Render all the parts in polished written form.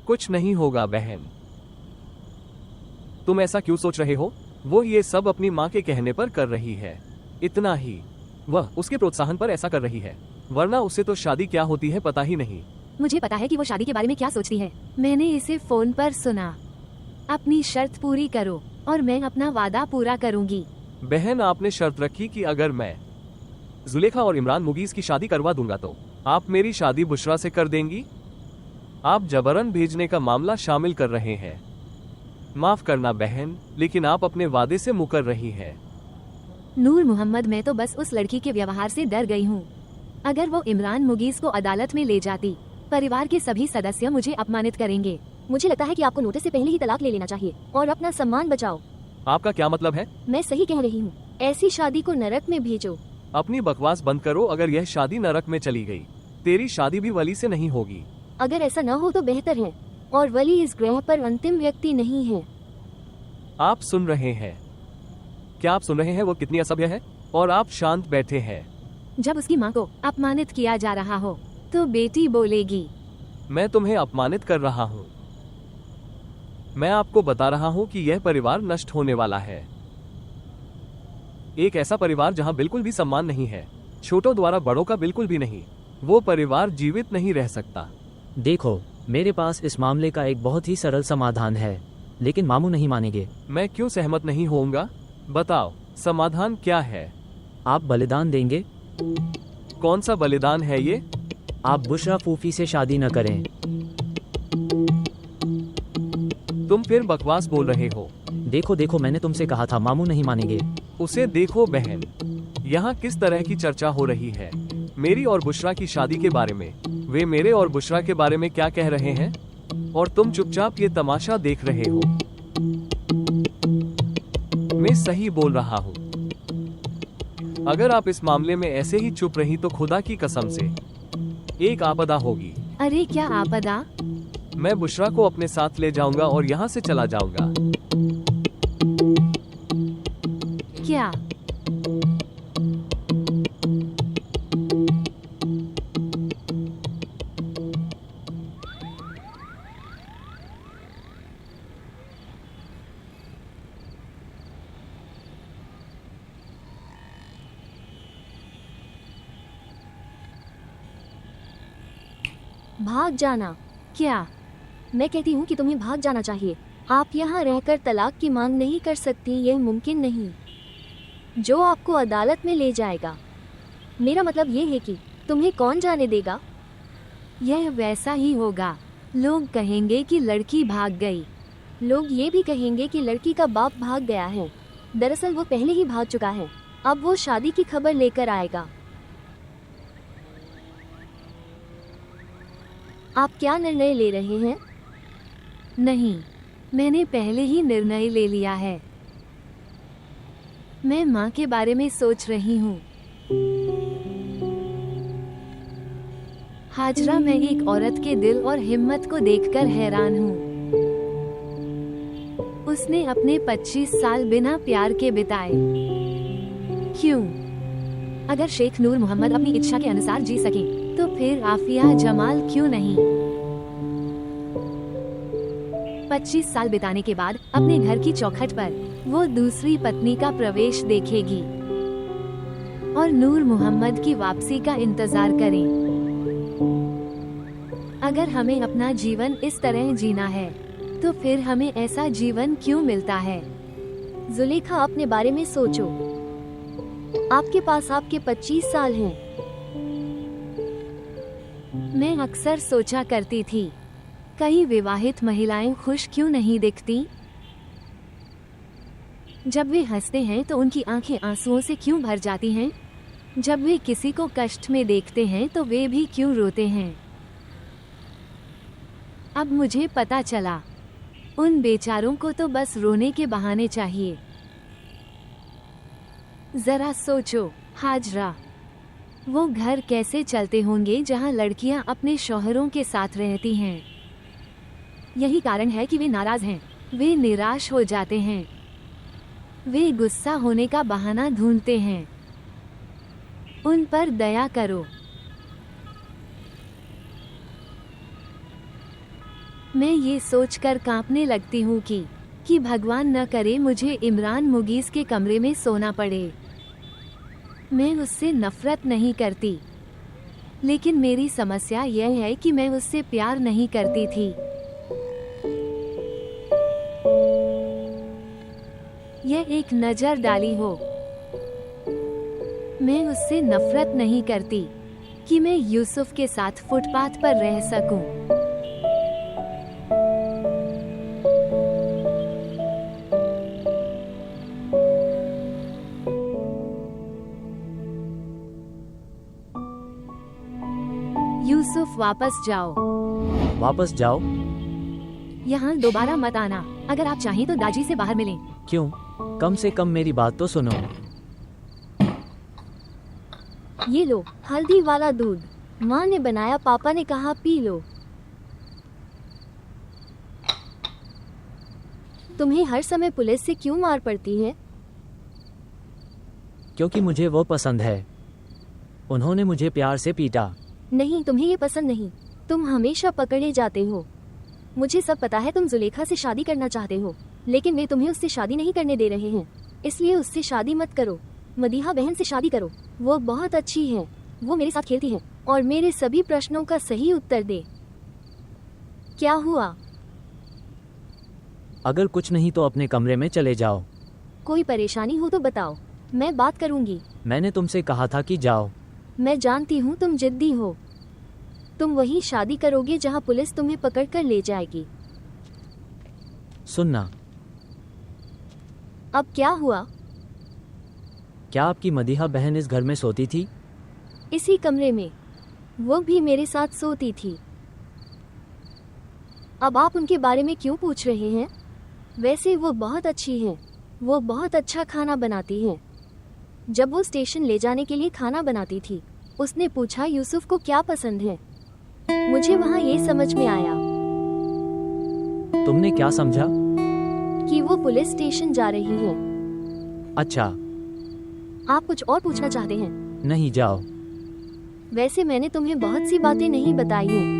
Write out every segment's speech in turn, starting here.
कुछ नहीं होगा बहन। तुम ऐसा क्यों सोच रहे हो? वो ये सब अपनी माँ के कहने पर कर रही है, इतना ही। वह उसके प्रोत्साहन पर ऐसा कर रही है, वरना उसे तो शादी क्या होती है पता ही नहीं। मुझे पता है कि वो शादी के बारे में क्या सोचती है। मैंने इसे फोन पर सुना। अपनी शर्त पूरी करो और मैं अपना वादा पूरा करूंगी। बहन, आपने शर्त रखी कि अगर मैं जुलेखा और इमरान मुगीज की शादी करवा दूंगा तो आप मेरी शादी बुशरा से कर देंगी। आप जबरन भेजने का मामला शामिल कर रहे हैं। माफ करना बहन, लेकिन आप अपने वादे से मुकर रही हैं। नूर मोहम्मद, मैं तो बस उस लड़की के व्यवहार से डर गई हूँ। अगर वो इमरान मुगीज को अदालत में ले जाती, परिवार के सभी सदस्य मुझे अपमानित करेंगे। मुझे लगता है कि आपको नोटिस से पहले ही तलाक ले लेना चाहिए और अपना सम्मान बचाओ। आपका क्या मतलब है? मैं सही कह रही हूँ, ऐसी शादी को नरक में भेजो। अपनी बकवास बंद करो। अगर यह शादी नरक में चली गई, तेरी शादी भी वली से नहीं होगी। अगर ऐसा न हो तो बेहतर है, और वली इस ग्रह पर अंतिम व्यक्ति नहीं है। आप सुन रहे हैं? क्या आप सुन रहे हैं वो कितनी असभ्य है? और आप शांत बैठे हैं। जब उसकी माँ को अपमानित किया जा रहा हो तो बेटी बोलेगी। मैं तुम्हें अपमानित कर रहा हूँ? मैं आपको बता रहा हूँ कि यह परिवार नष्ट होने वाला है। एक ऐसा परिवार जहाँ बिल्कुल भी सम्मान नहीं है, छोटों द्वारा बड़ों का बिल्कुल भी नहीं। वो परिवार जीवित नहीं रह सकता। देखो, मेरे पास इस मामले का एक बहुत ही सरल समाधान है, लेकिन मामू नहीं मानेंगे। मैं क्यों सहमत नहीं होऊंगा? बताओ, समाधान क्या है? आप बलिदान देंगे? कौन सा बलिदान है ये? आप बुशरा फूफी से शादी न करें। तुम फिर बकवास बोल रहे हो। देखो देखो, मैंने तुमसे कहा था, मामू नहीं मानेंगे। उसे देखो बहन, यहाँ किस तरह की चर्चा हो रही है मेरी और बुशरा की शादी के बारे में। वे मेरे और बुशरा के बारे में क्या कह रहे हैं और तुम चुपचाप ये तमाशा देख रहे हो। मैं सही बोल रहा हूँ। अगर आप इस मामले में ऐसे ही चुप रही तो खुदा की कसम से एक आपदा होगी। अरे क्या आपदा? मैं बुशरा को अपने साथ ले जाऊंगा और यहाँ से चला जाऊंगा। क्या? भाग जाना? क्या? मैं कहती हूँ कि तुम्हें भाग जाना चाहिए। आप यहाँ रहकर तलाक की मांग नहीं कर सकती, ये मुमकिन नहीं। जो आपको अदालत में ले जाएगा। मेरा मतलब ये है कि तुम्हें कौन जाने देगा? यह वैसा ही होगा। लोग कहेंगे कि लड़की भाग गई। लोग ये भी कहेंगे कि लड़की का बाप भाग गया है। दरअसल वो पहले ही भाग चुका है। अब वो शादी की खबर लेकर आएगा। आप क्या निर्णय ले रहे हैं? नहीं, मैंने पहले ही निर्णय ले लिया है। मैं माँ के बारे में सोच रही हूँ। हाजरा, मैं एक औरत के दिल और हिम्मत को देखकर हैरान हूँ। उसने अपने 25 साल बिना प्यार के बिताए। क्यों? अगर शेख नूर मोहम्मद अपनी इच्छा के अनुसार जी सके, तो फिर आफिया जमाल क्यों नहीं? 25 साल बिताने के बाद अपने घर की चौखट पर वो दूसरी पत्नी का प्रवेश देखेगी और नूर मोहम्मद की वापसी का इंतजार करें। अगर हमें अपना जीवन इस तरह जीना है, तो फिर हमें ऐसा जीवन क्यों मिलता है? जुलेखा, अपने बारे में सोचो। आपके पास आपके 25 साल हैं। मैं अक्सर सोचा करती थी, कई विवाहित महिलाएं खुश क्यों नहीं दिखती? जब वे हंसते हैं तो उनकी आंखें आंसुओं से क्यों भर जाती हैं? जब वे किसी को कष्ट में देखते हैं तो वे भी क्यों रोते हैं? अब मुझे पता चला, उन बेचारों को तो बस रोने के बहाने चाहिए। जरा सोचो हाजरा, वो घर कैसे चलते होंगे जहां लड़कियां अपने शौहरों के साथ रहती हैं। यही कारण है कि वे नाराज हैं, वे निराश हो जाते हैं, वे गुस्सा होने का बहाना ढूंढते हैं। उन पर दया करो। मैं ये सोचकर कांपने लगती हूँ कि भगवान न करे मुझे इमरान मुगीस के कमरे में सोना पड़े। मैं उससे नफरत नहीं करती, लेकिन मेरी समस्या यह है कि मैं उससे प्यार नहीं करती थी। यह एक नजर डाली हो। मैं उससे नफरत नहीं करती कि मैं यूसुफ के साथ फुटपाथ पर रह सकूं। यूसुफ वापस जाओ। वापस जाओ? यहाँ दोबारा मत आना। अगर आप चाहें तो दाजी से बाहर मिलें। क्यों? कम से कम मेरी बात तो सुनो। ये लो हल्दी वाला दूध, माँ ने बनाया, पापा ने कहा पी लो। तुम्हें हर समय पुलिस से क्यों मार पड़ती है? क्योंकि मुझे वो पसंद है। उन्होंने मुझे प्यार से पीटा। नहीं, तुम्हें ये पसंद नहीं। तुम हमेशा पकड़े जाते हो। मुझे सब पता है, तुम जुलेखा से शादी करना चाहते हो, लेकिन वे तुम्हें उससे शादी नहीं करने दे रहे हैं। इसलिए उससे शादी मत करो। मदीहा बहन से शादी करो। वो बहुत अच्छी है। वो मेरे साथ खेलती है और मेरे सभी प्रश्नों का सही उत्तर दे। क्या हुआ? अगर कुछ नहीं तो अपने कमरे में चले जाओ। कोई परेशानी हो तो बताओ, मैं बात करूंगी। मैंने तुमसे कहा था कि जाओ। मैं जानती हूँ तुम जिद्दी हो। तुम वही शादी करोगे जहाँ पुलिस तुम्हें पकड़ कर ले जाएगी। सुनना, अब क्या हुआ? क्या आपकी मदीहा बहन इस घर में सोती थी? इसी कमरे में। वो भी मेरे साथ सोती थी। अब आप उनके बारे में क्यों पूछ रहे हैं? वैसे वो बहुत अच्छी हैं। वो बहुत अच्छा खाना बनाती हैं। जब वो स्टेशन ले जाने के लिए खाना बनाती थी, उसने पूछा यूसुफ को क्या पसंद है। मुझे वहाँ ये समझ में आया। तुमने क्या समझा? कि वो पुलिस स्टेशन जा रही है। अच्छा। आप कुछ और पूछना चाहते हैं? नहीं, जाओ। वैसे मैंने तुम्हें बहुत सी बातें नहीं बताई हैं।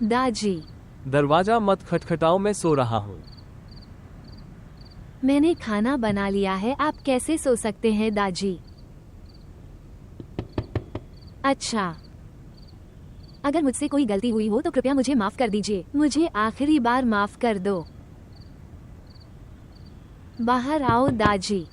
दाजी, दरवाजा मत खटखटाओ, मैं सो रहा हूँ। मैंने खाना बना लिया है। आप कैसे सो सकते हैं दाजी? अच्छा, अगर मुझसे कोई गलती हुई हो तो कृपया मुझे माफ कर दीजिए। मुझे आखिरी बार माफ कर दो। बाहर आओ दाजी।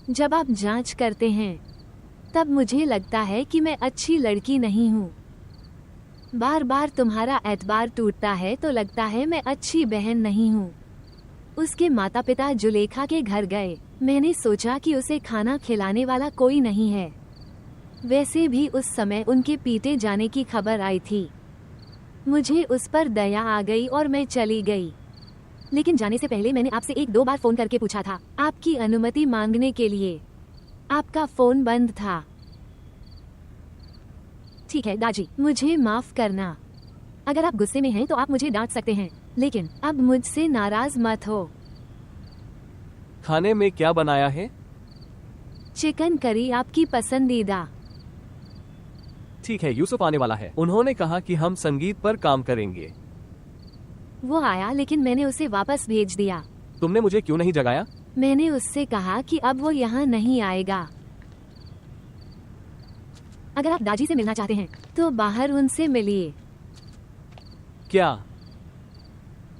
जब आप जांच करते हैं तब मुझे लगता है कि मैं अच्छी लड़की नहीं हूँ। बार बार तुम्हारा एतबार टूटता है तो लगता है मैं अच्छी बहन नहीं हूँ। उसके माता पिता जुलेखा के घर गए। मैंने सोचा कि उसे खाना खिलाने वाला कोई नहीं है। वैसे भी उस समय उनके पीटे जाने की खबर आई थी। मुझे उस पर दया आ गई और मैं चली गई। लेकिन जाने से पहले मैंने आपसे 1-2 बार फोन करके पूछा था, आपकी अनुमति मांगने के लिए। आपका फोन बंद था। ठीक है दाजी, मुझे माफ करना। अगर आप गुस्से में हैं तो आप मुझे डांट सकते हैं, लेकिन अब मुझसे नाराज मत हो। खाने में क्या बनाया है? चिकन करी, आपकी पसंदीदा। ठीक है, यूसुफ आने वाला है। उन्होंने कहा कि हम संगीत पर काम करेंगे। वो आया लेकिन मैंने उसे वापस भेज दिया। तुमने मुझे क्यों नहीं जगाया? मैंने उससे कहा कि अब वो यहाँ नहीं आएगा। अगर आप दाजी से मिलना चाहते हैं तो बाहर उनसे मिलिए। क्या?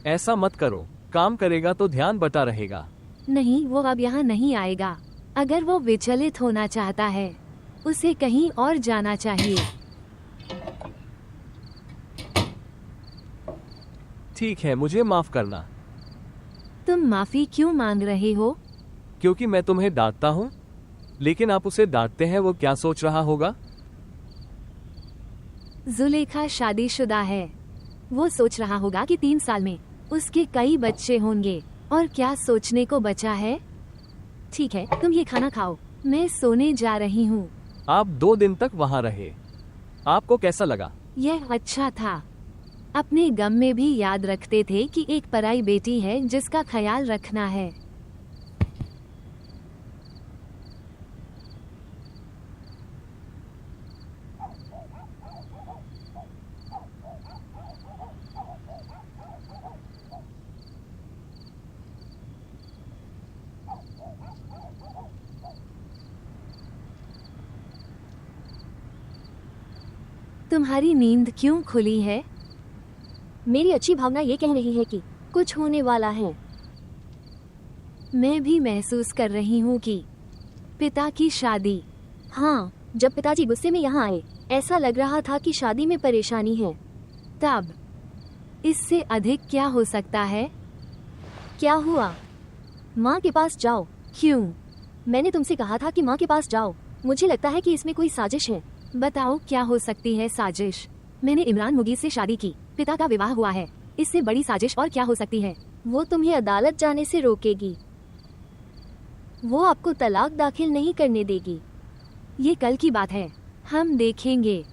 ऐसा मत करो। काम करेगा तो ध्यान बटा रहेगा। नहीं, वो अब यहाँ नहीं आएगा। अगर वो विचलित होना चाहता है, उसे कहीं और जाना चाहिए। ठीक है, मुझे माफ करना। तुम माफी क्यों मांग रहे हो? क्योंकि मैं तुम्हें डांटता हूँ। लेकिन आप उसे डांटते हैं, वो क्या सोच रहा होगा? जुलेखा शादीशुदा है। वो सोच रहा होगा कि 3 साल में उसके कई बच्चे होंगे और क्या सोचने को बचा है। ठीक है, तुम ये खाना खाओ, मैं सोने जा रही हूँ। आप 2 दिन तक वहाँ रहे, आपको कैसा लगा? यह अच्छा था। अपने गम में भी याद रखते थे कि एक पराई बेटी है जिसका ख्याल रखना है। तुम्हारी नींद क्यों खुली है? मेरी अच्छी भावना ये कह रही है कि कुछ होने वाला है। मैं भी महसूस कर रही हूँ कि पिता की शादी। हाँ, जब पिताजी गुस्से में यहाँ आए, ऐसा लग रहा था कि शादी में परेशानी है। तब इससे अधिक क्या हो सकता है? क्या हुआ? माँ के पास जाओ। क्यों? मैंने तुमसे कहा था कि माँ के पास जाओ। मुझे लगता है कि इसमें कोई साजिश है। बताओ, क्या हो सकती है साजिश? मैंने इमरान मुगीज से शादी की, पिता का विवाह हुआ है। इससे बड़ी साजिश और क्या हो सकती है? वो तुम्हें अदालत जाने से रोकेगी। वो आपको तलाक दाखिल नहीं करने देगी। ये कल की बात है, हम देखेंगे।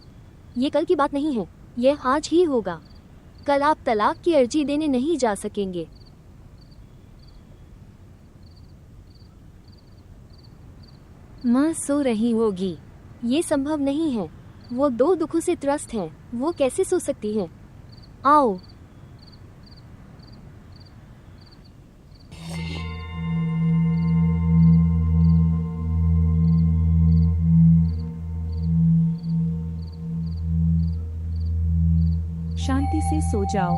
ये कल की बात नहीं है, ये आज ही होगा। कल आप तलाक की अर्जी देने नहीं जा सकेंगे। माँ सो रही होगी। ये संभव नहीं है, वो 2 दुखों से त्रस्त है। वो कैसे सो सकती है? आओ। शांति से सो जाओ।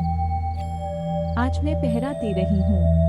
आज मैं पहरा दे रही हूँ।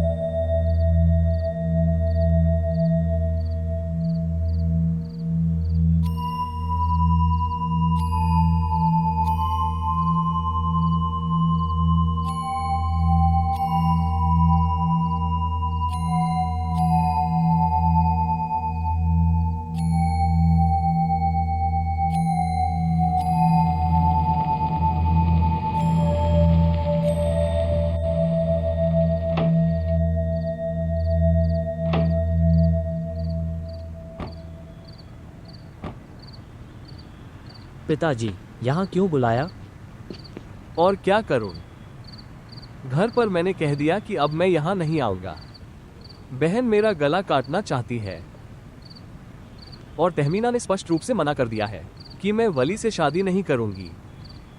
पिताजी, यहाँ क्यों बुलाया? और क्या करूं? घर पर मैंने कह दिया कि अब मैं यहाँ नहीं आऊंगा। बहन मेरा गला काटना चाहती है और तहमीना ने स्पष्ट रूप से मना कर दिया है कि मैं वली से शादी नहीं करूंगी।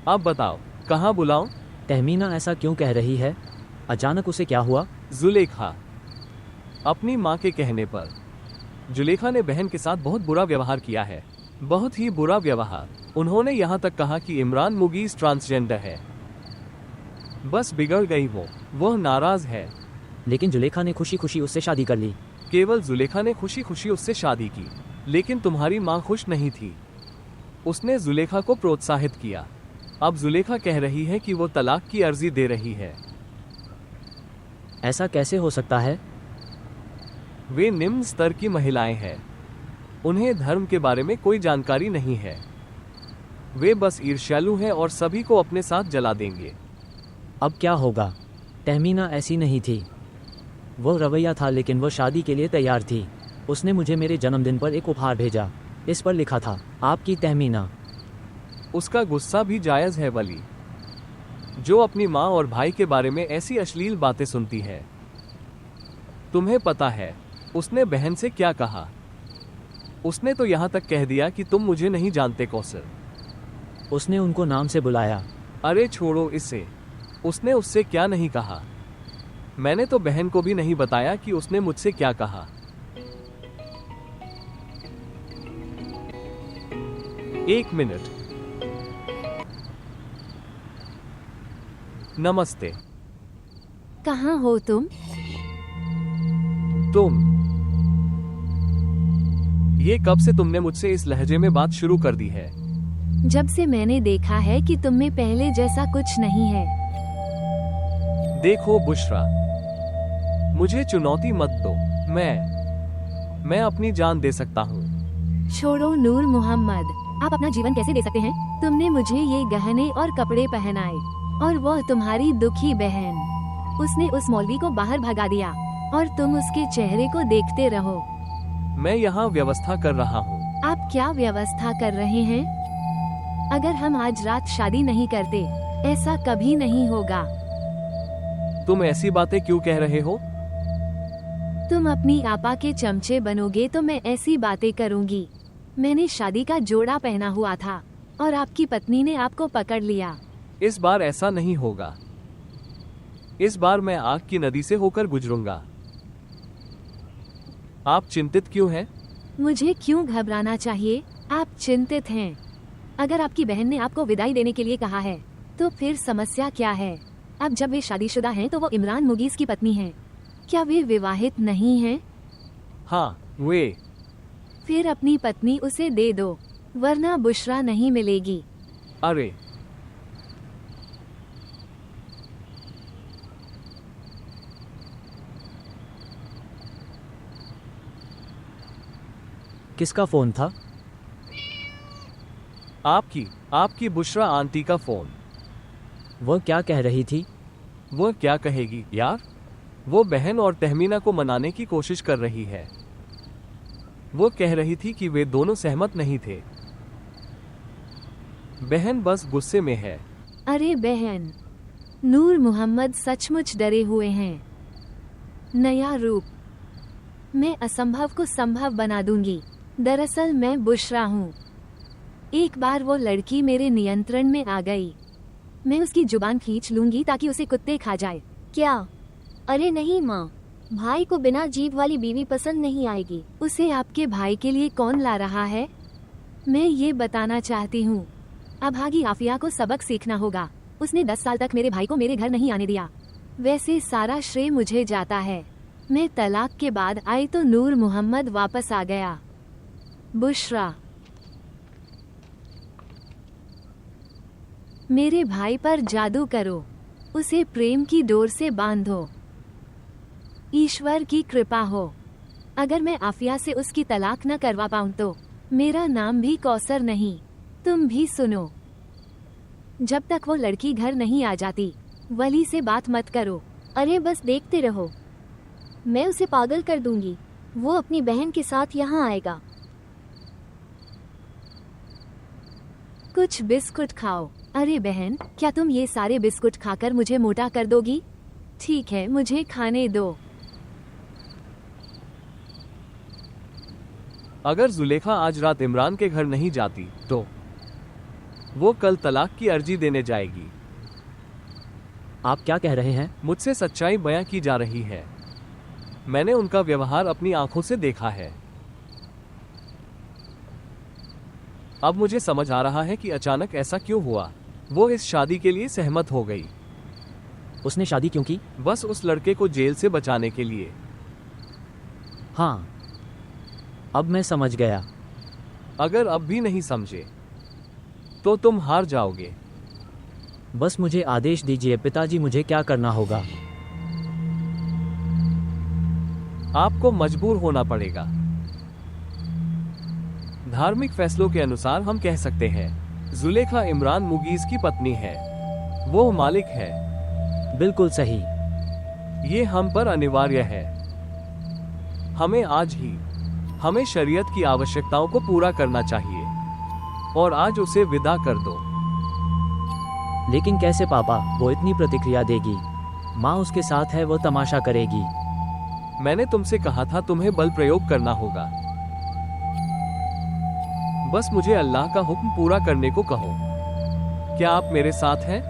अब बताओ, कहाँ बुलाऊं? तहमीना ऐसा क्यों कह रही है? अचानक उसे क्या हुआ? जुलेखा। अपनी माँ के कहने पर जुलेखा ने बहन के साथ बहुत बुरा व्यवहार किया है, बहुत ही बुरा व्यवहार। उन्होंने यहाँ तक कहा कि इमरान मुगीज ट्रांसजेंडर है। बस बिगड़ गई वो नाराज है। लेकिन जुलेखा ने खुशी खुशी उससे शादी कर ली। केवल जुलेखा ने खुशी खुशी उससे शादी की, लेकिन तुम्हारी माँ खुश नहीं थी। उसने जुलेखा को प्रोत्साहित किया। अब जुलेखा कह रही है कि वो तलाक की अर्जी दे रही है। ऐसा कैसे हो सकता है? वे निम्न स्तर की महिलाएं हैं, उन्हें धर्म के बारे में कोई जानकारी नहीं है। वे बस ईर्ष्यालु हैं और सभी को अपने साथ जला देंगे। अब क्या होगा? तहमीना ऐसी नहीं थी। वो रवैया था, लेकिन वो शादी के लिए तैयार थी। उसने मुझे मेरे जन्मदिन पर एक उपहार भेजा। इस पर लिखा था, आपकी तहमीना। उसका गुस्सा भी जायज़ है वली, जो अपनी माँ और भाई के बारे में ऐसी अश्लील बातें सुनती है। तुम्हें पता है उसने बहन से क्या कहा? उसने तो यहाँ तक कह दिया कि तुम मुझे नहीं जानते कौसर। उसने उनको नाम से बुलाया। अरे छोड़ो इसे। उसने उससे क्या नहीं कहा? मैंने तो बहन को भी नहीं बताया कि उसने मुझसे क्या कहा। एक मिनट। नमस्ते। कहाँ हो तुम? तुम ये कब से तुमने मुझसे इस लहजे में बात शुरू कर दी है? जब से मैंने देखा है कि तुम में पहले जैसा कुछ नहीं है। देखो बुशरा, मुझे चुनौती मत दो। मैं अपनी जान दे सकता हूँ। छोड़ो नूर मोहम्मद, आप अपना जीवन कैसे दे सकते हैं? तुमने मुझे ये गहने और कपड़े पहनाए और वह तुम्हारी दुखी बहन, उसने उस मौलवी को बाहर भगा दिया और तुम उसके चेहरे को देखते रहो। मैं यहाँ व्यवस्था कर रहा हूँ। आप क्या व्यवस्था कर रहे हैं? अगर हम आज रात शादी नहीं करते, ऐसा कभी नहीं होगा। तुम ऐसी बातें क्यों कह रहे हो? तुम अपनी आपा के चमचे बनोगे तो मैं ऐसी बातें करूंगी। मैंने शादी का जोड़ा पहना हुआ था और आपकी पत्नी ने आपको पकड़ लिया। इस बार ऐसा नहीं होगा। इस बार मैं आग की नदी से होकर गुजरूंगा। आप चिंतित क्यों हैं? मुझे क्यों घबराना चाहिए? आप चिंतित हैं। अगर आपकी बहन ने आपको विदाई देने के लिए कहा है, तो फिर समस्या क्या है? अब जब वे शादीशुदा हैं तो वो इमरान मुगीस की पत्नी हैं। क्या वे विवाहित नहीं हैं? हाँ, वे। फिर अपनी पत्नी उसे दे दो, वरना बुशरा नहीं मिलेगी। अरे, किसका फ़ोन था? आपकी बुशरा आंटी का फोन। वह क्या कह रही थी? वो क्या कहेगी यार? वो बहन और तहमीना को मनाने की कोशिश कर रही है। वो कह रही थी कि वे दोनों सहमत नहीं थे। बहन बस गुस्से में है। अरे बहन, नूर मोहम्मद सचमुच डरे हुए हैं। नया रूप, मैं असंभव को संभव बना दूंगी। दरअसल मैं बुशरा हूँ। एक बार वो लड़की मेरे नियंत्रण में आ गई। मैं उसकी जुबान खींच लूंगी ताकि उसे कुत्ते खा जाए। क्या? अरे नहीं माँ, भाई को बिना जीभ वाली बीवी पसंद नहीं आएगी। उसे आपके भाई के लिए कौन ला रहा है? मैं ये बताना चाहती हूँ, अभागी आफिया को सबक सीखना होगा। उसने 10 साल तक मेरे भाई को मेरे घर नहीं आने दिया। वैसे सारा श्रेय मुझे जाता है। मैं तलाक के बाद आई तो नूर मोहम्मद वापस आ गया। बुशरा, मेरे भाई पर जादू करो, उसे प्रेम की डोर से बांधो। ईश्वर की कृपा हो। अगर मैं आफिया से उसकी तलाक न करवा पाऊं तो मेरा नाम भी कौसर नहीं। तुम भी सुनो, जब तक वो लड़की घर नहीं आ जाती, वली से बात मत करो। अरे बस देखते रहो, मैं उसे पागल कर दूंगी। वो अपनी बहन के साथ यहाँ आएगा। कुछ बिस्कुट खाओ। अरे बहन, क्या तुम ये सारे बिस्कुट खाकर मुझे मोटा कर दोगी? ठीक है, मुझे खाने दो। अगर जुलेखा आज रात इमरान के घर नहीं जाती तो वो कल तलाक की अर्जी देने जाएगी। आप क्या कह रहे हैं? मुझसे सच्चाई बयां की जा रही है। मैंने उनका व्यवहार अपनी आंखों से देखा है। अब मुझे समझ आ रहा है कि अचानक ऐसा क्यों हुआ। वो इस शादी के लिए सहमत हो गई। उसने शादी क्यों की? बस उस लड़के को जेल से बचाने के लिए। हाँ, अब मैं समझ गया। अगर अब भी नहीं समझे तो तुम हार जाओगे। बस मुझे आदेश दीजिए पिताजी, मुझे क्या करना होगा? आपको मजबूर होना पड़ेगा। धार्मिक फैसलों के अनुसार हम कह सकते हैं जुलेखा इमरान मुगीज की पत्नी है। वो मालिक है। बिल्कुल सही। ये हम पर अनिवार्य है। हमें शरीयत की आवश्यकताओं को पूरा करना चाहिए और आज उसे विदा कर दो। लेकिन कैसे पापा? वो इतनी प्रतिक्रिया देगी। माँ उसके साथ है, वो तमाशा करेगी। मैंने तुमसे कहा था तुम्हें बल प्रयोग करना होगा। बस मुझे अल्लाह का हुक्म पूरा करने को कहो। क्या आप मेरे साथ हैं?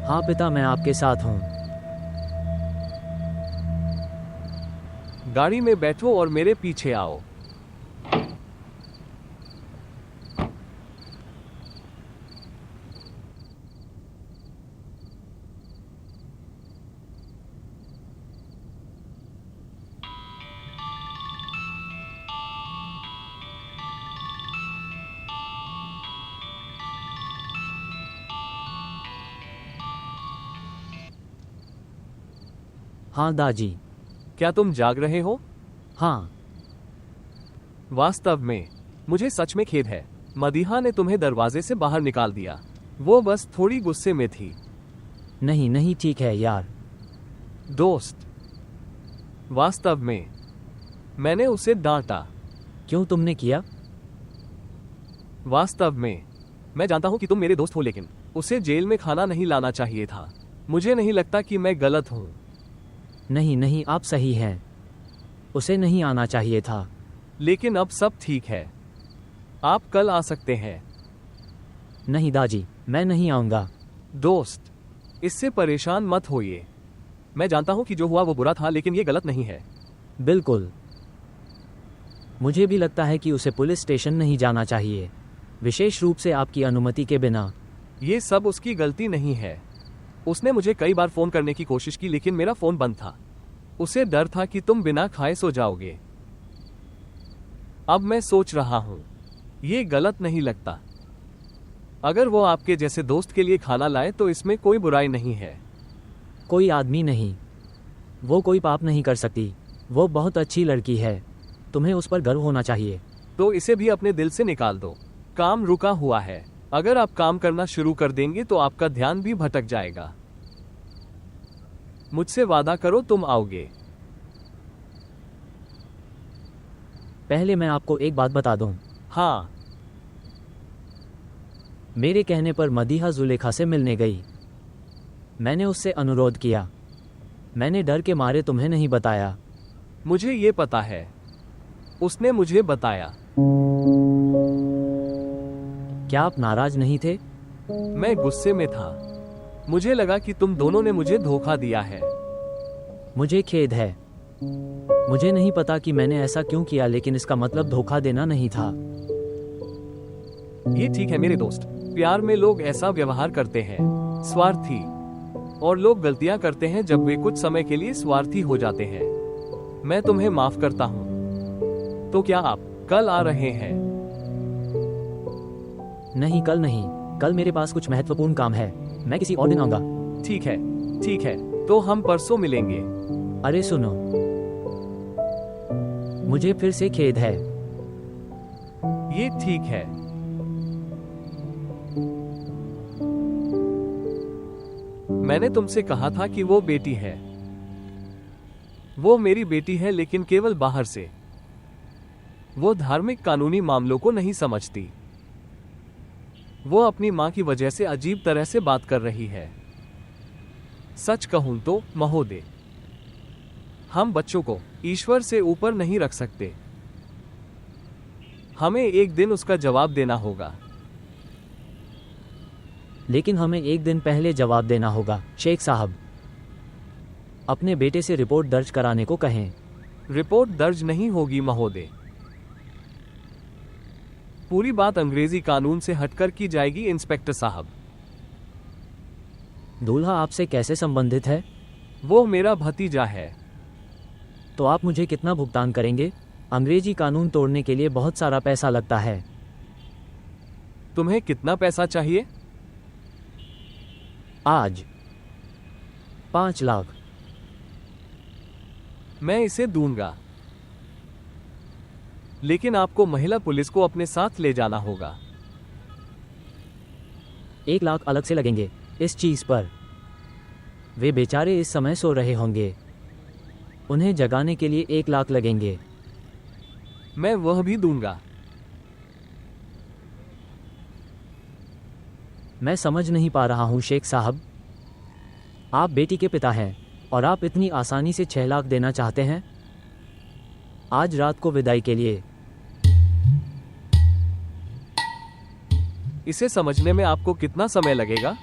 हाँ पिता, मैं आपके साथ हूँ। गाड़ी में बैठो और मेरे पीछे आओ। हाँ दादी। क्या तुम जाग रहे हो? हाँ। वास्तव में मुझे सच में खेद है। मदीहा ने तुम्हें दरवाजे से बाहर निकाल दिया। वो बस थोड़ी गुस्से में थी। नहीं नहीं, ठीक है यार। दोस्त, वास्तव में मैंने उसे डांटा। क्यों तुमने किया? वास्तव में मैं जानता हूं कि तुम मेरे दोस्त हो, लेकिन उसे जेल में खाना नहीं लाना चाहिए था। मुझे नहीं लगता कि मैं गलत हूं। नहीं नहीं, आप सही हैं। उसे नहीं आना चाहिए था। लेकिन अब सब ठीक है। आप कल आ सकते हैं। नहीं दादी, मैं नहीं आऊँगा। दोस्त, इससे परेशान मत होइए। मैं जानता हूं कि जो हुआ वो बुरा था, लेकिन ये गलत नहीं है। बिल्कुल। मुझे भी लगता है कि उसे पुलिस स्टेशन नहीं जाना चाहिए, विशेष रूप से आपकी अनुमति के बिना। ये सब उसकी गलती नहीं है। उसने मुझे कई बार फोन करने की कोशिश की, लेकिन मेरा फोन बंद था। उसे डर था कि तुम बिना खाए सो जाओगे। अब मैं सोच रहा हूं, ये गलत नहीं लगता। अगर वो आपके जैसे दोस्त के लिए खाना लाए तो इसमें कोई बुराई नहीं है। कोई आदमी नहीं, वो कोई पाप नहीं कर सकती। वो बहुत अच्छी लड़की है। तुम्हें उस पर गर्व होना चाहिए। तो इसे भी अपने दिल से निकाल दो। काम रुका हुआ है। अगर आप काम करना शुरू कर देंगे तो आपका ध्यान भी भटक जाएगा। मुझसे वादा करो तुम आओगे। पहले मैं आपको एक बात बता दूं। हाँ। मेरे कहने पर मदीहा जुलेखा से मिलने गई। मैंने उससे अनुरोध किया। मैंने डर के मारे तुम्हें नहीं बताया। मुझे ये पता है, उसने मुझे बताया। क्या आप नाराज नहीं थे? मैं गुस्से में था। मुझे लगा कि तुम दोनों ने मुझे धोखा दिया है। मुझे खेद है। मुझे नहीं पता कि मैंने ऐसा क्यों किया, लेकिन इसका मतलब धोखा देना नहीं था। ये ठीक है मेरे दोस्त। प्यार में लोग ऐसा व्यवहार करते हैं, स्वार्थी। और लोग गलतियां करते हैं जब वे कुछ समय के लिए स्वार्थी हो जाते हैं। मैं तुम्हें माफ करता हूं। तो क्या आप कल आ रहे हैं? नहीं, कल नहीं। कल मेरे पास कुछ महत्वपूर्ण काम है। मैं किसी और दिन आऊंगा। ठीक है, ठीक है। तो हम परसों मिलेंगे। अरे सुनो, मुझे फिर से खेद है। ये ठीक है। मैंने तुमसे कहा था कि वो बेटी है। वो मेरी बेटी है, लेकिन केवल बाहर से। वो धार्मिक कानूनी मामलों को नहीं समझती। वो अपनी मां की वजह से अजीब तरह से बात कर रही है। सच कहूं तो महोदय, हम बच्चों को ईश्वर से ऊपर नहीं रख सकते। हमें एक दिन उसका जवाब देना होगा। लेकिन हमें एक दिन पहले जवाब देना होगा। शेख साहब, अपने बेटे से रिपोर्ट दर्ज कराने को कहें। रिपोर्ट दर्ज नहीं होगी महोदय। पूरी बात अंग्रेजी कानून से हटकर की जाएगी इंस्पेक्टर साहब। दूल्हा आपसे कैसे संबंधित है? वो मेरा भतीजा है। तो आप मुझे कितना भुगतान करेंगे? अंग्रेजी कानून तोड़ने के लिए बहुत सारा पैसा लगता है। तुम्हें कितना पैसा चाहिए? आज 5 लाख। मैं इसे दूंगा, लेकिन आपको महिला पुलिस को अपने साथ ले जाना होगा। 1 लाख अलग से लगेंगे इस चीज पर। वे बेचारे इस समय सो रहे होंगे। उन्हें जगाने के लिए 1 लाख लगेंगे। मैं वह भी दूंगा। मैं समझ नहीं पा रहा हूं शेख साहब। आप बेटी के पिता हैं और आप इतनी आसानी से 6 लाख देना चाहते हैं आज रात को विदाई के लिए। इसे समझने में आपको कितना समय लगेगा?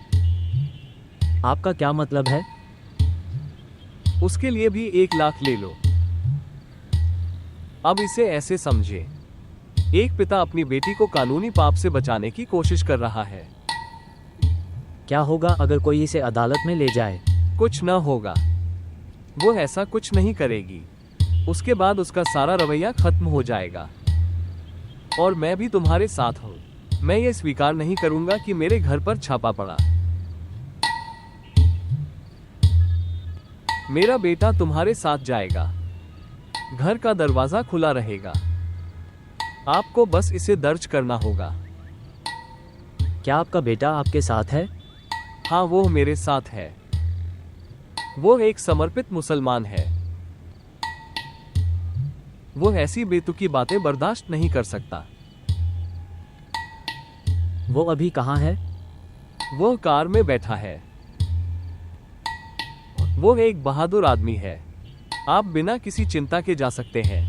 आपका क्या मतलब है? उसके लिए भी 1 लाख ले लो। अब इसे ऐसे समझे, एक पिता अपनी बेटी को कानूनी पाप से बचाने की कोशिश कर रहा है। क्या होगा अगर कोई इसे अदालत में ले जाए? कुछ न होगा। वो ऐसा कुछ नहीं करेगी। उसके बाद उसका सारा रवैया खत्म हो जाएगा। और मैं भी तुम्हारे साथ हूं। मैं ये स्वीकार नहीं करूंगा कि मेरे घर पर छापा पड़ा। मेरा बेटा तुम्हारे साथ जाएगा। घर का दरवाजा खुला रहेगा। आपको बस इसे दर्ज करना होगा। क्या आपका बेटा आपके साथ है? हाँ, वो मेरे साथ है। वो एक समर्पित मुसलमान है। वो ऐसी बेतुकी बातें बर्दाश्त नहीं कर सकता। वो अभी कहाँ है? वो कार में बैठा है। वो एक बहादुर आदमी है। आप बिना किसी चिंता के जा सकते हैं।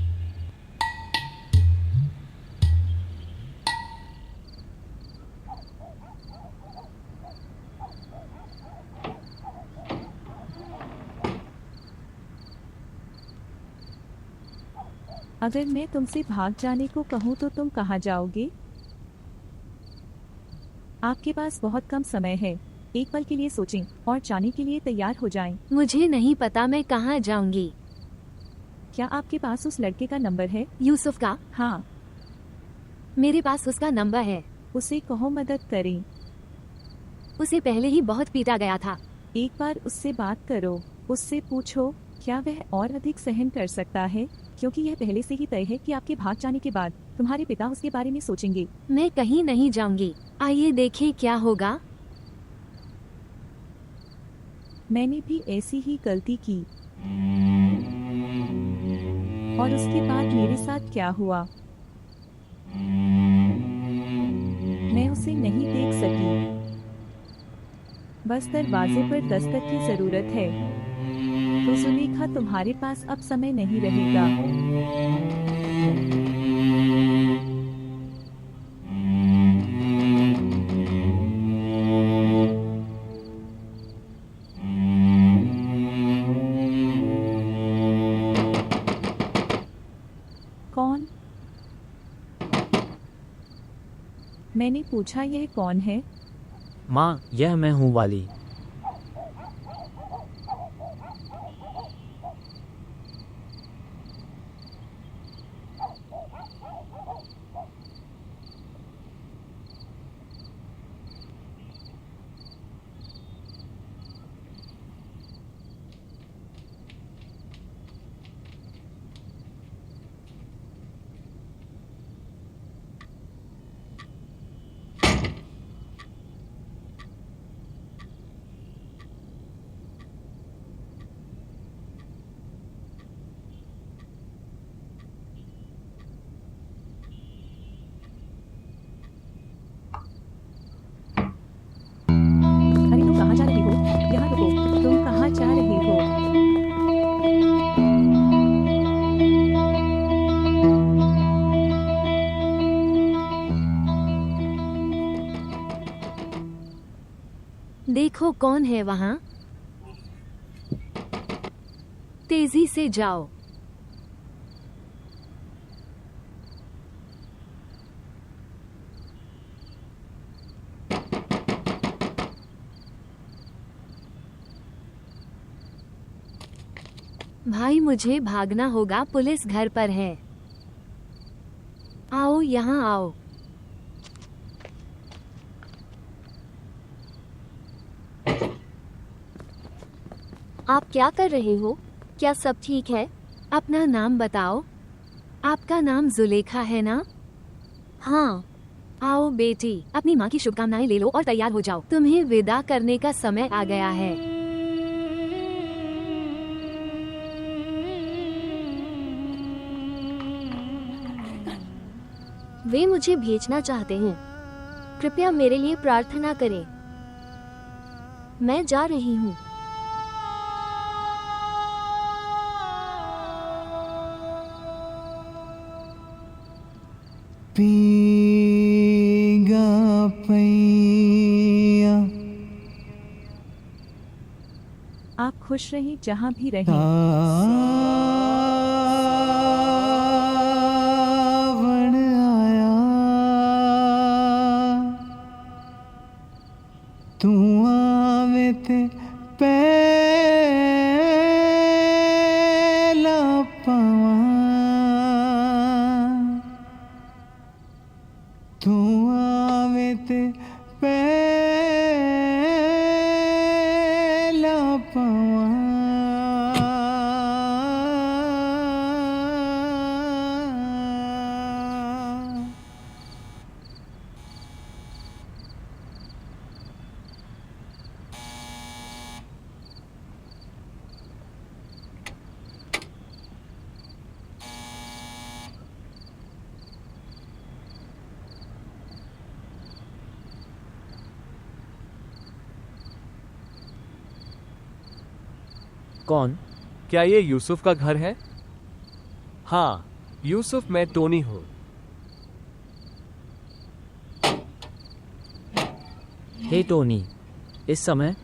अगर मैं तुमसे भाग जाने को कहूँ तो तुम कहाँ जाओगे? आपके पास बहुत कम समय है। एक पल के लिए सोचें और जाने के लिए तैयार हो जाएं। मुझे नहीं पता मैं कहाँ जाऊंगी। क्या आपके पास उस लड़के का नंबर है? यूसुफ का? हाँ। मेरे पास उसका नंबर है। उसे कहो मदद करें। उसे पहले ही बहुत पीटा गया था। एक बार उससे बात करो। उससे पूछो क्या वह और अधिक सहन कर सकता है, क्योंकि यह पहले से ही तय है कि आपके भाग जाने के बाद तुम्हारे पिता उसके बारे में सोचेंगे। मैं कहीं नहीं जाऊंगी। आइए देखें क्या होगा। मैंने भी ऐसी ही गलती की और उसके बाद मेरे साथ क्या हुआ, मैं उसे नहीं देख सकी। बस दरवाजे पर दस्तक की जरूरत है। तो जुलेखा, तुम्हारे पास अब समय नहीं रहेगा। कौन? मैंने पूछा यह कौन है? माँ, यह मैं हूँ वाली। अरे तुम कहाँ जा रही हो? यहाँ रुको। तुम कहाँ जा रहे हो? देखो कौन है वहाँ। तेजी से जाओ। भाई मुझे भागना होगा, पुलिस घर पर है। आओ यहाँ आओ। आप क्या कर रहे हो? क्या सब ठीक है? अपना नाम बताओ। आपका नाम जुलेखा है ना? हाँ। आओ बेटी, अपनी माँ की शुभकामनाएं ले लो और तैयार हो जाओ। तुम्हें विदा करने का समय आ गया है। वे मुझे भेजना चाहते हैं। कृपया मेरे लिए प्रार्थना करें। मैं जा रही हूँ। पीगा पैया आप खुश रहें जहाँ भी रहें। सावन आया, तू आवे ते पहला पावा, तू आवे ते पहला पावा। कौन? क्या ये यूसुफ का घर है? हाँ यूसुफ, मैं टोनी हूँ। हे टोनी, इस समय?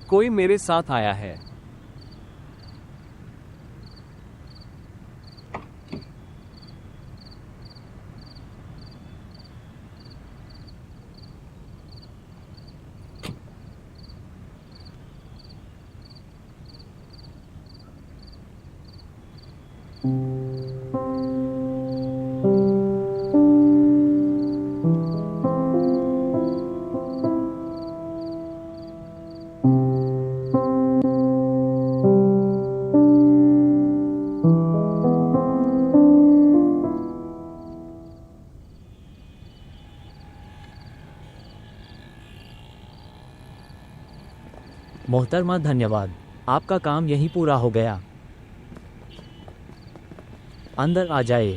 कोई मेरे साथ आया है। मोहतरमा, धन्यवाद। आपका काम यहीं पूरा हो गया। अंदर आ जाए।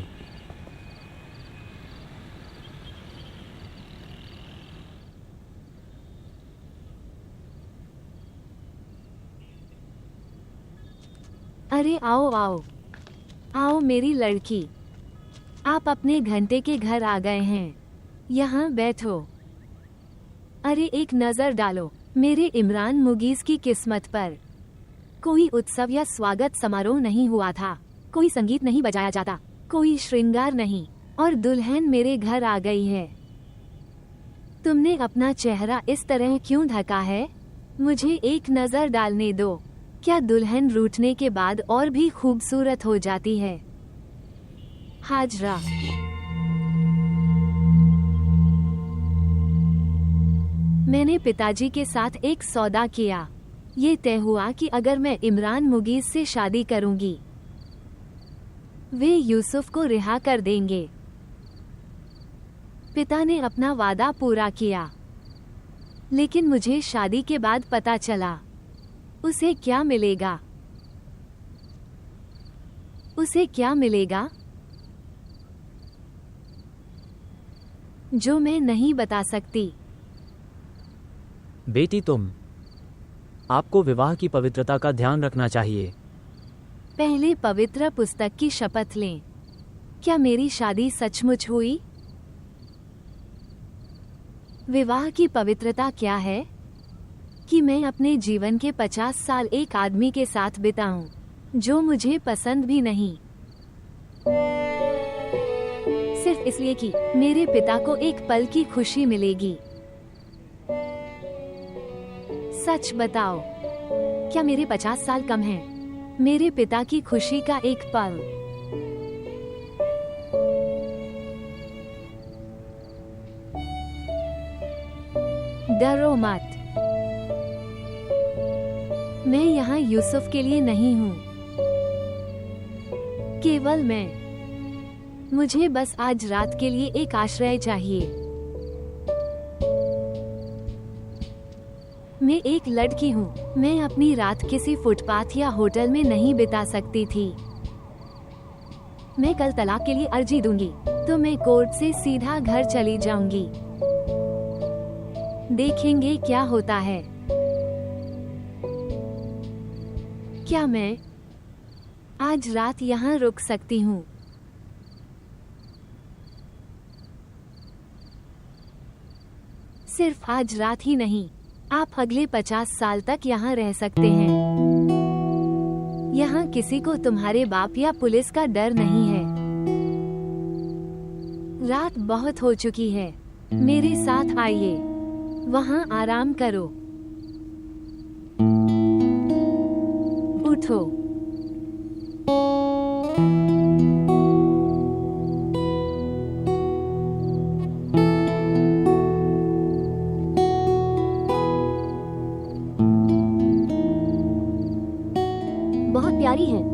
अरे आओ आओ आओ मेरी लड़की, आप अपने घंटे के घर आ गए हैं। यहाँ बैठो। अरे एक नज़र डालो मेरे इमरान मुगीज की किस्मत पर। कोई उत्सव या स्वागत समारोह नहीं हुआ था, कोई संगीत नहीं बजाया जाता, कोई श्रृंगार नहीं, और दुल्हन मेरे घर आ गई है। तुमने अपना चेहरा इस तरह क्यों ढका है? मुझे एक नज़र डालने दो। क्या दुल्हन रूठने के बाद और भी खूबसूरत हो जाती है? हाजरा। मैंने पिताजी के साथ एक सौदा किया। ये तय हुआ कि अगर मैं इमरान मुगीज से शादी करूंगी, वे यूसुफ को रिहा कर देंगे। पिता ने अपना वादा पूरा किया, लेकिन मुझे शादी के बाद पता चला उसे क्या मिलेगा। उसे क्या मिलेगा जो मैं नहीं बता सकती। बेटी, आपको विवाह की पवित्रता का ध्यान रखना चाहिए। पहले पवित्र पुस्तक की शपथ लें। क्या मेरी शादी सचमुच हुई? विवाह की पवित्रता क्या है? कि मैं अपने जीवन के 50 साल एक आदमी के साथ बिताऊं, जो मुझे पसंद भी नहीं, सिर्फ इसलिए कि मेरे पिता को एक पल की खुशी मिलेगी। सच बताओ, क्या मेरे 50 साल कम हैं? मेरे पिता की खुशी का एक पल। डरो मत, मैं यहाँ यूसुफ के लिए नहीं हूँ, केवल मैं। मुझे बस आज रात के लिए एक आश्रय चाहिए। मैं एक लड़की हूँ, मैं अपनी रात किसी फुटपाथ या होटल में नहीं बिता सकती थी। मैं कल तलाक के लिए अर्जी दूंगी, तो मैं कोर्ट से सीधा घर चली जाऊंगी। देखेंगे क्या होता है। क्या मैं आज रात यहाँ रुक सकती हूँ? सिर्फ आज रात ही नहीं, आप अगले 50 साल तक यहाँ रह सकते हैं। यहाँ किसी को तुम्हारे बाप या पुलिस का डर नहीं है। रात बहुत हो चुकी है, मेरे साथ आइए, वहाँ आराम करो। उठो। बहुत प्यारी हैं।